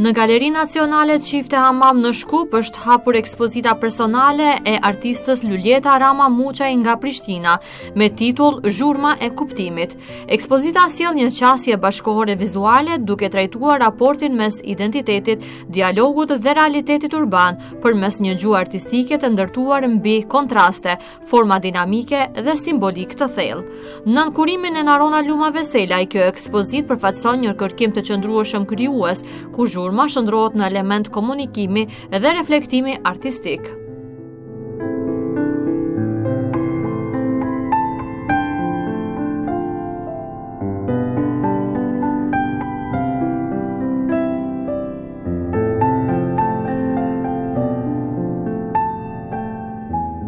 Në Galerinë Nacionale Çifte Hamam në Shkup është hapur ekspozita personale e artistës Luljeta Rama Muçaj nga Prishtina, me titull Zhurma e kuptimit. Ekspozita sjell një qasje bashkëkohore vizuale duke trajtuar raportin mes identitetit, dialogut dhe realitetit urban përmes një gjuhë artistike të ndërtuar mbi kontraste, forma dinamike dhe simbolik të thellë. Nën kurimin e Narona Luma Veselaj, kjo ekspozit përfaqëson një kërkim të qëndrueshëm krijues, ku zhurma shndrohet në element komunikimi dhe reflektimi artistik.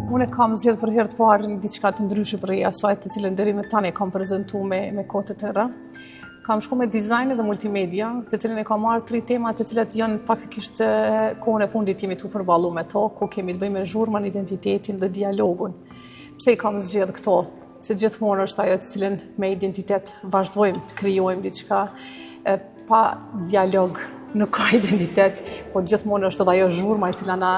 Unë kam zgjedhur për herë të parë diçka të ndryshe për asaj të cilën deri më tani kam prezantuar me kohë të tëra. Kam shku me dizajn dhe multimedia, të cilën e kam marrë 3 tema të cilat janë faktikisht kohën e fundit jemi tu përballu me to, ku kemi të bëjmë me zhurmën, identitetin dhe dialogun. Pse i kam zgjedhur këto? Se gjithmonë është ajo të cilën me identitet vazhdojmë të krijojmë diçka, pa dialog nuk ka identitet, po gjithmonë është edhe ajo zhurma e cila na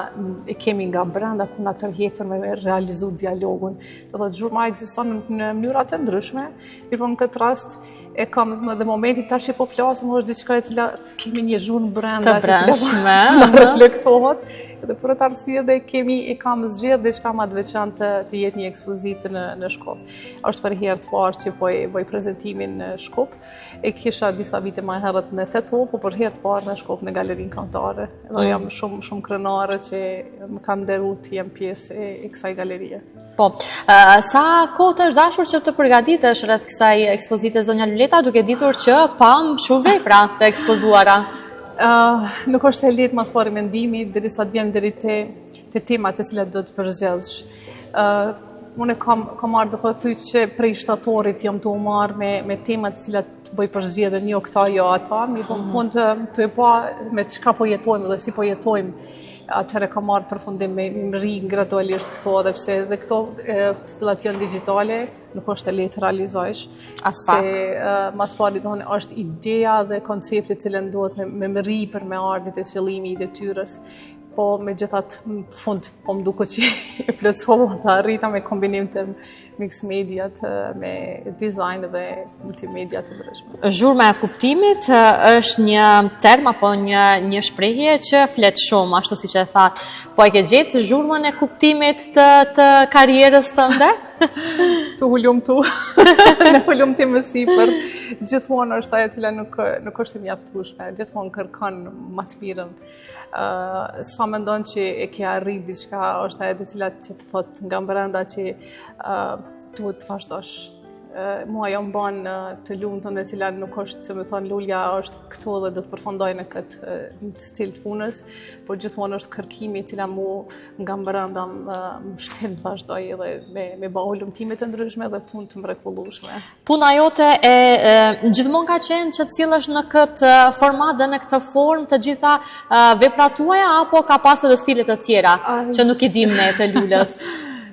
e kemi nga brenda ku na tërheq për me realizu dialogun. Do thotë zhurma ekziston në mënyra të ndryshme, por në këtë rast e kam dhe momenti tash po flasim është diçka e cila kemi një zhurmë brenda të brendshme, reflektohet. Dhe për atë arsye dhe e kam zgjedhur diçka më të veçantë të jetë një ekspozitë në Shkup. Është për herë të parë që bëj prezantimin në Shkup. E kisha disa vite më herët në Teto, po për herë të parë në Shkup në Galerinë Kombëtare. Dhe jam shumë krenare që më kanë nderuar të jem pjesë e kësaj galerie. Po, sa kohë të është dashur që të përgatitesh rreth kësaj ekspozite zonja Luljeta, duke ditur që pam shumë vepra të ekspozuara? Nuk është e lehtë mas pari mendimi, derisa të vjen deri te temat të cilat do të përzgjedhësh. Unë kam marrë të thotë që prej shtatorit jam të marrë me temat të cilat bëj përzgjedhje, jo këta, jo ata, mi po në fund të e pa me çka po jetojmë dhe si po jetojmë. Atëherë kam marrë përfundim me ri gradualisht këto, dhe pse dhe këto të cilat janë digjitale, nuk është e lehtë të realizojsh. Se mas pari është ideja dhe koncepti i cilën duhet me ri për me ardhit e qëllimi i detyrës. Po me gjithat në fund, po më duke që e plotësova dhe arrita me kombinim të mix media me design dhe multimedia të ndryshme. Zhurma e kuptimit është një term apo një shprehje që flet shumë, ashtu siç e thatë. Po e ke gjetë zhurmën e kuptimit të karrierës tënde? Të hulumtu, në hulumtim më sipër, gjithmonë është ajo cila nuk është e mjaftueshme, gjithmonë kërkon më të mirën. Sa mendon që e ke arrit diçka, është ajo e cila që të thot nga brenda që duhet të vazhdosh. Mua jo më ban të lumtun e cila nuk është, që më thonë, Lulja është këtu dhe do të përfundoj në këtë stil të punës, por gjithmonë është kërkimi i cila mu nga brenda më shtin të vazhdoj dhe me ba hulumtime të ndryshme dhe punë të mrekullueshme. Puna jote gjithmonë ka qenë që të cillesh në këtë format dhe në këtë formë të gjitha veprat tuaja, apo ka pas edhe stile të tjera që nuk i dim ne të Lulës?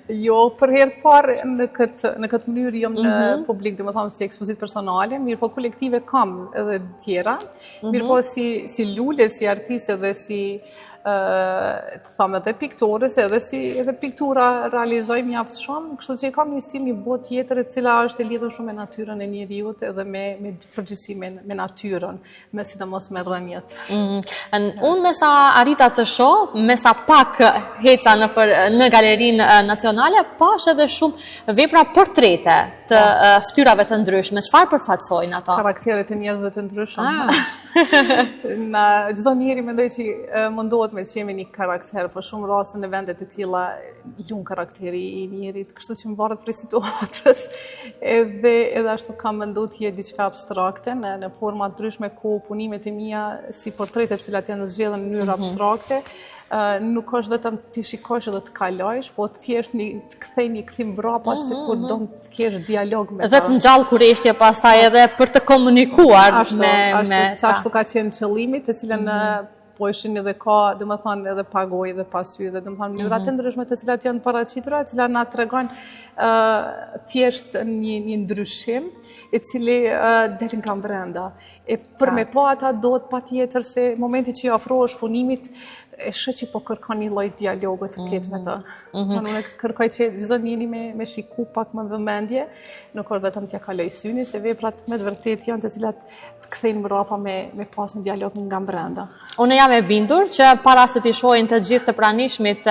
Jo, për herë të parë në këtë mënyrë jam në publik, dhe më thamë si ekspozit personale, mirë po kolektive kam edhe tjera, mirë po si Lule, si artiste dhe si thamë edhe piktore, edhe piktura realizoj mjaft shumë, kështu që kam një stil, një botë tjetër e cila është e lidhur shumë me natyrën e njeriut edhe me përgjithësi me natyrën, me sidomos me rënjet. Unë me sa arrita të shoh, me sa pak heca në Galerinë Nacionale, pash edhe shumë vepra portrete të ftyrave të ndryshme. Çfarë përfaqësojnë ato? Karakteret e njerëzve të ndryshëm. Në çdo njeri mendoj që mundohet me që jemi një karakter, por shumë raste në vendet e tilla lun karakteri i njerit, kështu që mbaret prej situatës. Edhe ashtu kam menduar të jetë diçka abstrakte në forma të ndryshme, ku punimet e mia si portrete të cilat janë zgjedhur në mënyrë abstrakte, nuk është vetëm të shikosh edhe të kalojsh, po thjesht të kthej një kthim brapa sikur do të kesh dialog me ta. Dhe të ngjall kurreshtje pastaj edhe për të komunikuar me ashtu ka qenë qëllimi, të cilën po ishin edhe ka, domethënë edhe pagoj dhe pasy dhe domethënë mënyra të ndryshme të cilat janë paraqitura, të cilat na tregon thjesht një ndryshim i cili del nga brenda. E për me pa ata do të patjetër se momenti që i ofrohesh punimit e shë që po kërkon një lloj dialogu të ketë me të. Unë kërkoj që çdo njeri me shiku pak më vëmendje, nuk është vetëm t'ja kaloj syni, se veprat me të vërtetë janë të cilat të kthejnë mbrapa me pas një dialog nga brenda. Unë jam e bindur që para se t'i shohin të gjithë të pranishmit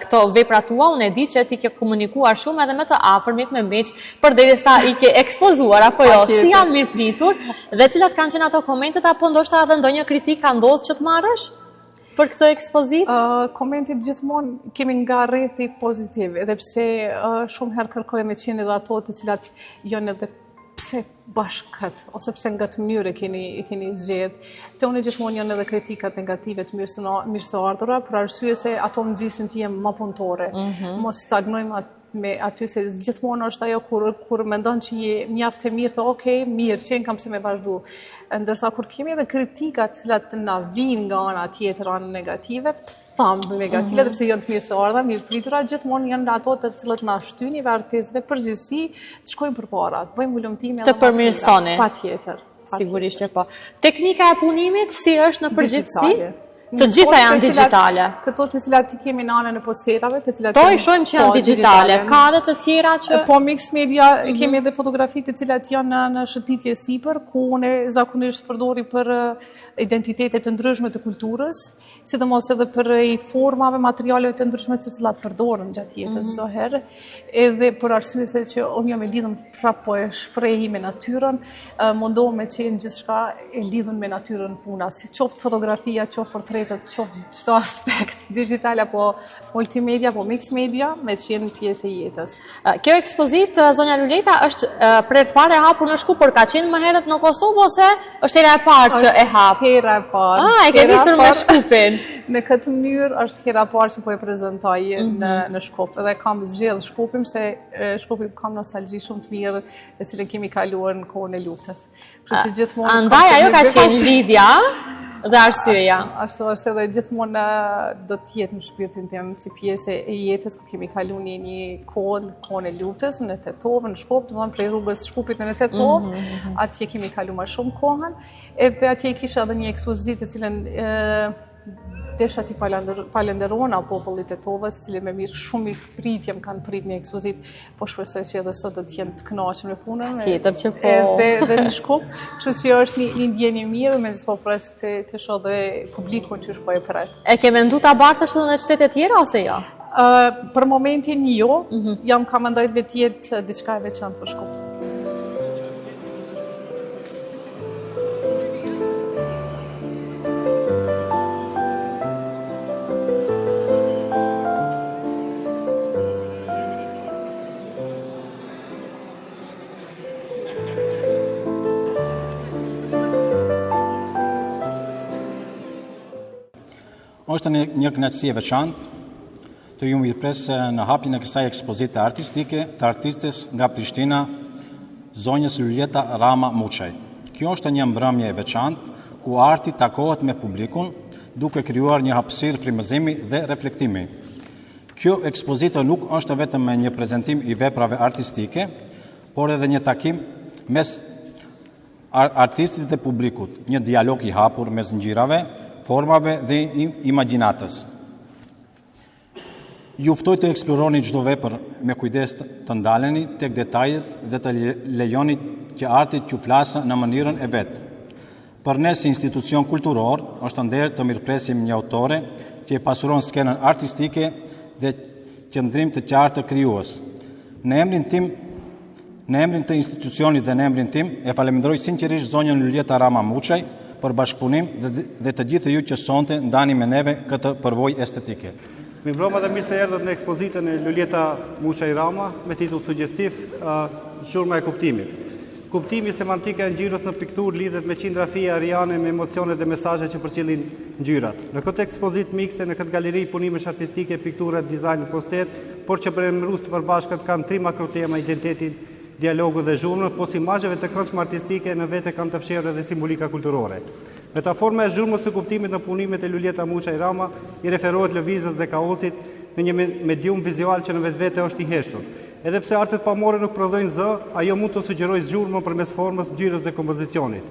këto vepra tua, unë e di që ti ke komunikuar shumë edhe me të afërmit, me miq, përderisa i ke ekspozuar apo jo, si janë mirëpritur dhe cilat kanë qenë ato komentet apo ndoshta edhe ndonjë kritik ka ndodhur që të marrësh për këtë ekspozitë? Komentet gjithmonë kemi nga rrethi pozitiv, edhe pse shumë herë kërkojmë të qenë edhe ato të cilat janë edhe pse bashkët, ose pse nga të mënyrë e keni zgjedh. Te unë gjithmonë janë edhe kritikat negative të mirëseardhura, për arsye se ato më nxisin të jem më punëtore, mos stagnojmë me aty se gjithmonë është ajo kur mendon që je mjaft e mirë, thë okay, mirë, që kam pse me vazhdu. Ndërsa kur kemi edhe kritikat të cilat na vijnë nga ana tjetër, ana negative, negative, dhe pse janë të mirëseardhura, mirëpritura, gjithmonë janë ato të cilat na shtyjnë vartesave përgjithësi të shkojmë përpara, të bëjmë ulëmtime të përmirësoni. Patjetër. Sigurisht që po. Teknika e punimit si është në përgjithësi? Të gjitha janë digjitale. Këto të cilat i kemi në anën e posterave, të cilat i shohim që janë digjitale. Ka edhe të tjera që po mix media kemi edhe fotografi të cilat janë në shëtitje sipër, ku unë zakonisht përdori për identitete të ndryshme të kulturës, sidomos edhe për formave, materialeve të ndryshme të cilat përdoren gjatë jetës çdo herë, edhe për arsye se që unë jam e lidhur prapë po e shprehi me natyrën, mundohem me qenë gjithçka e lidhur me natyrën puna, si qoftë fotografia, qoftë portretet, qoftë çdo aspekt digital apo multimedia apo mix media, me qenë pjesë e jetës. Kjo ekspozitë zonja Luleta është për të parë e hapur në Shkup, por ka qenë më herët në Kosovë ose është hera e parë që e hap? Hera e parë. E ke nisur me Shkupin. Në këtë mënyrë është hera e parë që po e prezantoj në Shkup. Dhe kam zgjedhur Shkupin se Shkupi kam nostalgji shumë të mirë e cilën kemi kaluar në kohën e luftës. Kështu që gjithmonë andaj ajo ka qenë lidhja dhe arsyeja. Ashtu është edhe gjithmonë do të jetë në shpirtin tim si pjesë e jetës ku kemi kaluar një kohën e luftës në Tetovë, në Shkup, domethënë prej rrugës Shkupit në Tetovë, atje kemi kaluar më shumë kohën, edhe atje kisha edhe një ekspozitë të cilën desha t'i falenderona popullit e Tetovës, i cili me mirë shumë i pritjem kanë prit një ekspozitë, po shpresoj që edhe sot do të jenë të kënaqur me punën. Tjetër që po. Edhe në Shkup, kështu që është një ndjenjë mirë, me po pres të shoh dhe publikun që është po e pret. E ke menduar ta bartësh edhe në qytete tjera ose jo? Për momentin jo, jam ka mendoj të jetë diçka e veçantë për Shkup. Është një kënaqësi e veçantë të ju mirëpresë në hapjen e kësaj ekspozite artistike të artistes nga Prishtina, zonjës Luleta Rama Muçaj. Kjo është një mbrëmje e veçantë ku arti takohet me publikun duke krijuar një hapësirë frymëzimi dhe reflektimi. Kjo ekspozitë nuk është vetëm një prezantim i veprave artistike, por edhe një takim mes artistit dhe publikut, një dialog i hapur mes ngjyrave, formave dhe imagjinatës. Ju ftoj të eksploroni çdo vepër me kujdes të ndaleni tek detajet dhe të lejoni që arti t'ju flasë në mënyrën e vet. Për ne si institucion kulturor, është nder të mirëpresim një autore që e pasuron skenën artistike dhe qëndrim të qartë të krijues. Në emrin të institucionit dhe në emrin tim, e falenderoj sinqerisht zonjën Luleta Rama Muçaj për bashkëpunim dhe të gjithë ju që sonte ndani me neve këtë përvojë estetike. Mi mbroma dhe mirë se erdhët në ekspozitën e Luleta Muçaj Rama me titull sugjestiv Zhurma e kuptimit. Kuptimi semantike e ngjyrës në pikturë lidhet me qindrafia ariane me emocione dhe mesazhe që përcjellin ngjyrat. Në këtë ekspozitë mikse, në këtë galeri punimesh artistike, piktura, dizajn, poster, por që përemërues të përbashkët kanë 3 makrotema: identitetin, dialogu dhe zhurmën, po si imazheve të këndshme artistike në vete kanë të fshehur edhe simbolika kulturore. Metaforma e zhurmës së kuptimit në punimet e Luljeta Muçaj Rama i referohet lëvizjes dhe kaosit në një medium vizual që në vetvete është i heshtur. Edhe pse artet pamore nuk prodhojnë zë, ajo mund të sugjerojë zhurmën përmes formës, ngjyrës dhe kompozicionit.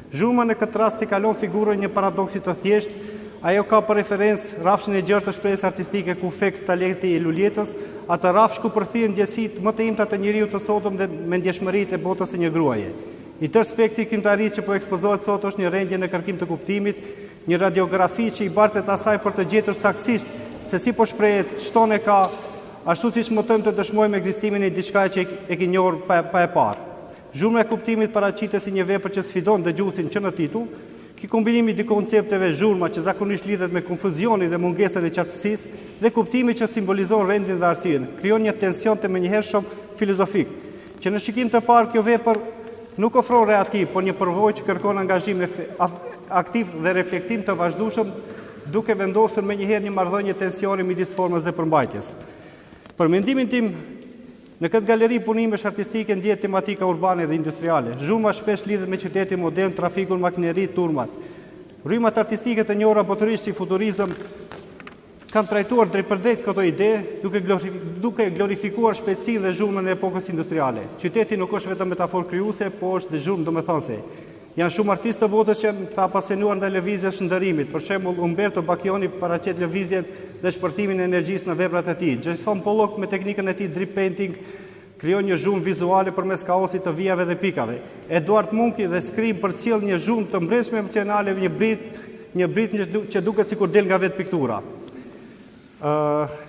Zhurma në këtë rast i kalon figurën një paradoksit të thjeshtë. Ajo ka për referencë rrafshin e gjerë të shpresës artistike ku feks talenti i Luljetës, atë rrafsh ku përthihen ndjesitë më të imta të njeriut të sotëm dhe mendjeshmëritë e botës së një gruaje. I tërë spekti krimtarisë që po ekspozohet sot është një rendje në kërkim të kuptimit, një radiografi që i bartet asaj për të gjetur saktësisht se si po shprehet, çton e ka, ashtu siç motojmë të dëshmojmë ekzistimin e diçka që e ke njohur pa e parë. Zhurma e kuptimit paraqitet si një vepër që sfidon dëgjuesin që në titull. Ky kombinim i dy koncepteve, zhurma që zakonisht lidhet me konfuzionin dhe mungesën e qartësisë dhe kuptimi që simbolizon rendin dhe arsyen, krijon një tension të menjëhershëm filozofik, që në shikim të parë kjo vepër nuk ofron reativ, por një përvojë që kërkon angazhim aktiv dhe reflektim të vazhdueshëm, duke vendosur menjëherë një marrëdhënie tensioni midis formës dhe përmbajtjes. Për mendimin tim, në këtë galeri punimesh artistike ndjehet tematika urbane dhe industriale. Zhurma shpesh lidhet me qytetin modern, trafikun, makineritë, turmat. Rrymat artistike të njohura botërisht si futurizëm kanë trajtuar drejtpërdrejt këto ide, duke glorifikuar shpejtësinë dhe zhurmën e epokës industriale. Qyteti nuk është vetëm metaforë krijuese, po është dhe zhurmë domethënëse. Janë shumë artistë të botës që të apasionuar ndaj lëvizjes shëndërimit. Për shembull, Umberto Bacchioni paraqet lëvizjen dhe shpërtimin e energjisë në veprat e tij. Jason Pollock me teknikën e tij drip painting krijon një zhurmë vizuale përmes kaosit të vijave dhe pikave. Eduard Munch dhe Skrim përcjell një zhurmë të mbrëmshme emocionale, një brit që duket sikur del nga vetë piktura.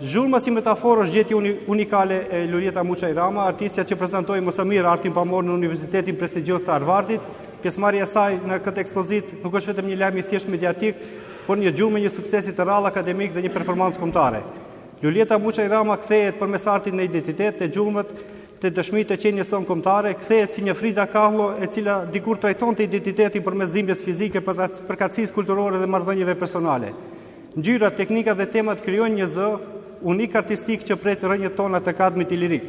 Zhurma si metaforë është gjetje unikale e Luljeta Muçaj Rama, artistja që prezantoi më së miri artin pamor në Universitetin prestigjioz të Harvardit. Pjesëmarrja e saj në këtë ekspozit nuk është vetëm një lajm i thjesht mediatik, por një gjumë, një suksesi të rrallë akademik dhe një performancë kombëtare. Luljeta Muçaj Rama kthehet përmes artit në identitet të gjumët, të dëshmitë të qenies sonë kombëtare, kthehet si një Frida Kahlo e cila dikur trajtonte identitetin përmes dhimbjes fizike, përkatësisë kulturore dhe marrëdhënieve personale. Ngjyrat, teknikat dhe temat krijojnë një zë unik artistik që pret rrënjët tona të kadmit lirik.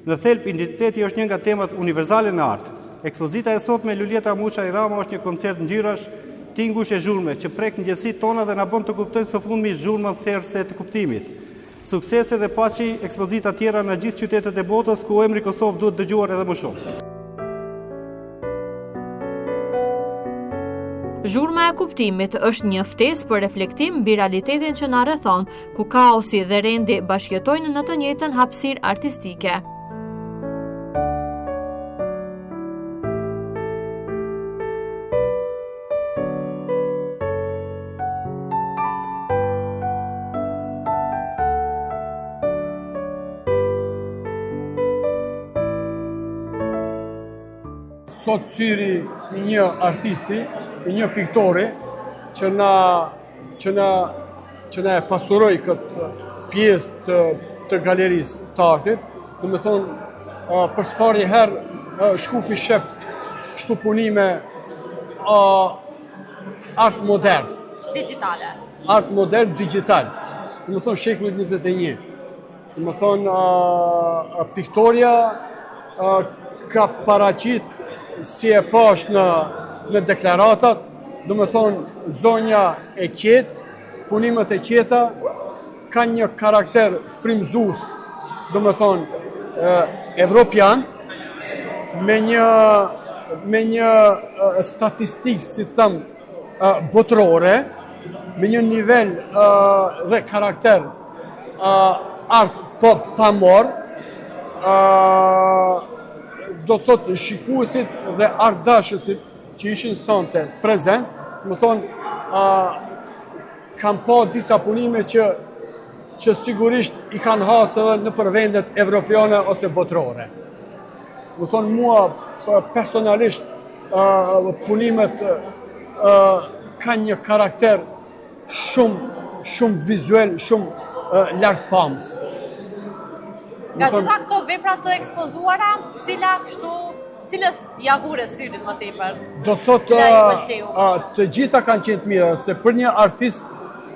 Në thelb, identiteti është një nga temat universale në art. Ekspozita e sotme me Luljeta Muçaj Rama është një koncert ngjyrash, tingush e zhurme, që prek ndjesitë tona dhe na bën të kuptojmë së fundmi zhurmën therrëse të kuptimit. Suksese dhe paqi ekspozita tjera në gjithë qytetet e botës ku emri Kosovë duhet dëgjuar edhe më shumë. Zhurma e kuptimit është një ftesë për reflektim mbi realitetin që na rrethon, ku kaosi dhe rendi bashkëjetojnë në të njëjtën hapësirë artistike. Sot syri i një artisti, i një piktore që na e pasuroi këtë pjesë të galerisë të artit. Do të thonë, për çfarë herë shkupi shef kështu punime art modern. Digitale. Art modern digital. Do të thonë shekulli 21. Do të thonë piktoria ka paraqit si e pash në deklaratat, do me thonë zonja e qetë, punimet e qeta, ka një karakter frymëzues, do me thonë evropian, me një statistikë, si thëmë, botërore, me një nivel dhe karakter art pamor, do të thotë shikuesit dhe artdashësit që ishin sonte prezent, më thonë, kam pa disa punime që sigurisht i kanë hasë edhe në përvendet evropiane ose botërore. Më thonë, mua personalisht punimet kanë një karakter shumë vizuel, shumë largpamës. Nga gjitha këto vepra të ekspozuara, cilës javure syrit më tepër? Do thotë, të gjitha kanë qenë të mira, se për një artist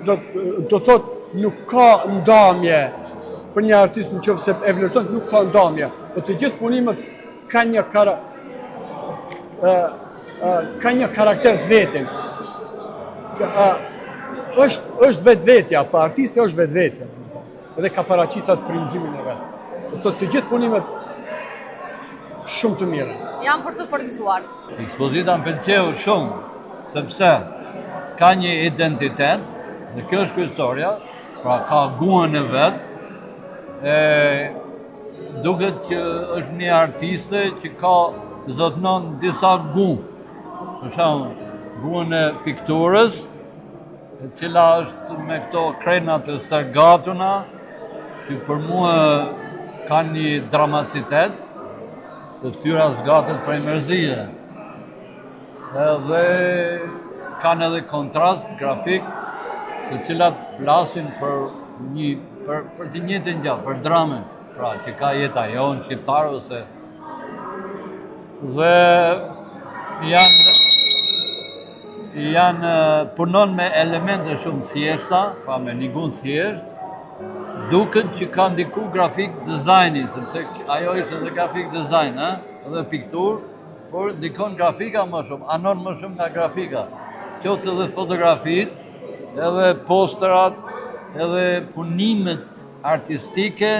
do thotë nuk ka ndamje, për një artist në qoftë se e vlerëson nuk ka ndamje, por të gjithë punimet ka një karakter të vetin. Është vetvetja, pa artisti është vetvetja. Edhe ka paraqitur frymëzimin e vet. Të gjithë punimet shumë të mira. Janë për të përgëzuar. Ekspozita më pëlqeu shumë, sepse ka një identitet, dhe kjo është kryesorja, pra ka guën e vet, duket që është një artiste që ka zotnon disa gu. Për shembull, guën e pikturës, e cila është me këto krenat e sargatuna, që për mua ka një dramacitet, se fytyra zgatet prej mërzie. Edhe kanë edhe kontrast grafik, të cilat flasin për të njëjtën gjë, për dramën, pra që ka jeta jonë shqiptare ose dhe janë punon me elemente shumë thjeshta, pra me një gun thjesht, duket që ka ndiku grafik dizajni, sepse ajo ishte edhe grafik dizajn, edhe piktur, por ndikon grafika më shumë, anon më shumë nga grafika. Qoftë edhe fotografit, edhe posterat, edhe punimet artistike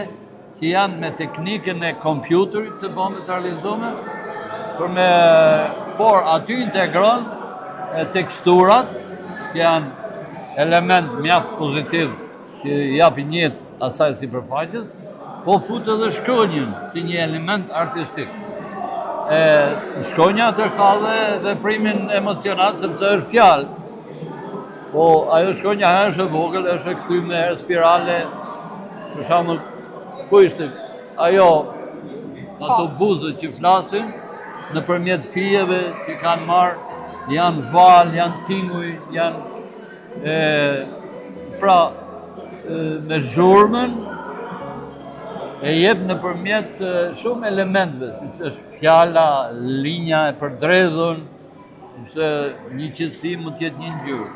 që janë me teknikën e kompjuterit të bëhen të realizuar, por aty integron teksturat, që janë element mjaft pozitiv që japin jetë asaj sipërfaqes, po fut edhe shkronjën si një element artistik. Shkronja atë ka dhe primin emocional, sepse është fjalë. Po ajo shkronja herë është e vogël, është e kthyer herë spirale. Për shembull, ku ishte ajo ato buzët që flasin nëpërmjet fijeve që kanë marrë, janë val, janë tinguj, janë pra me zhurmën e jep nëpërmjet shumë elementeve, siç është fjala, linja e përdredhur, sepse një qetësi mund të jetë një ngjyrë.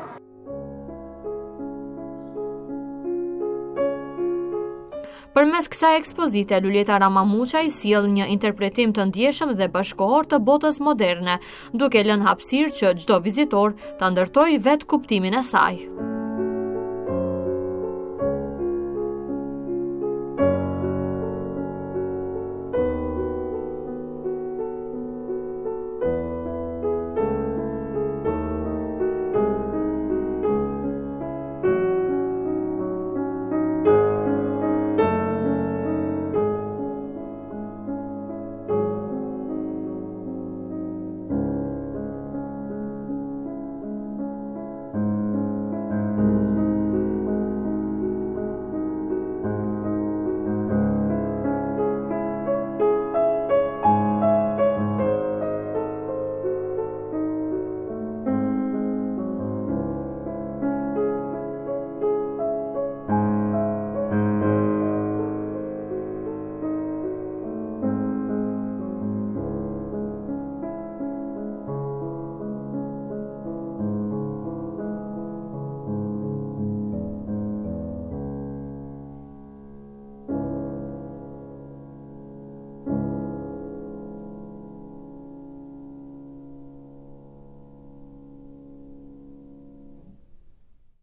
Përmes kësaj ekspozite, Luljeta Rama Muçaj sjell një interpretim të ndjeshëm dhe bashkëkohor të botës moderne, duke lënë hapësirë që çdo vizitor ta ndërtojë vetë kuptimin e saj.